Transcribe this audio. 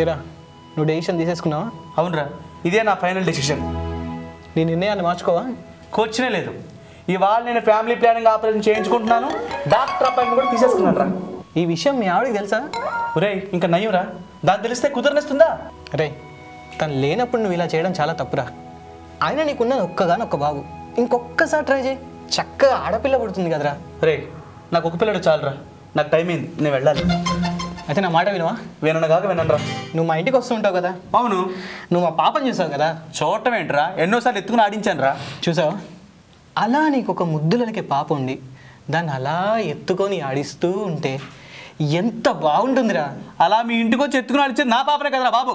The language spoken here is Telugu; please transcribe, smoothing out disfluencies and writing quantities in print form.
ఏరా నువ్వు డెసిషన్ తీసేసుకున్నావా? అవునరా, ఇదే నా ఫైనల్ డెసిషన్. నీ నిర్ణయాన్ని మార్చుకోవా? కూర్చునే లేదు. ఇవాళ నేను ఫ్యామిలీ ప్లానింగ్ ఆపరేషన్ చేయించుకుంటున్నాను. డాక్టర్ అపాయింట్మెంట్ కూడా తీసేసుకున్నాను రా. ఈ విషయం మీ ఆవిడకి తెలుసా? ఒరే ఇంకా నయ్యం రా, దాన్ని తెలిస్తే కుదరనిస్తుందా? అరే తను లేనప్పుడు నువ్వు ఇలా చేయడం చాలా తప్పురా. అయినా నీకున్నది ఒక్కగానొక్క బాబు, ఇంకొక్కసారి ట్రై చేయి, చక్కగా ఆడపిల్ల పుడుతుంది కదరా. రే నాకు ఒక పిల్లడు చాలురా, నాకు టైం అయింది, నేను వెళ్ళాలి. అయితే నా మాట వినవా? వినను కాక వినరా. నువ్వు మా ఇంటికి వస్తూ ఉంటావు కదా. అవును. నువ్వు మా పాపని చూసావు కదా. చూడటం ఏంట్రా, ఎన్నోసార్లు ఎత్తుకుని ఆడించాను రా. చూసావా? అలా నీకు ఒక ముద్దులకి పాప ఉండి దాన్ని అలా ఎత్తుకొని ఆడిస్తూ ఉంటే ఎంత బాగుంటుందిరా. అలా మీ ఇంటికి వచ్చి ఎత్తుకుని ఆడిచ్చేది నా పాపనే కదరా బాబు.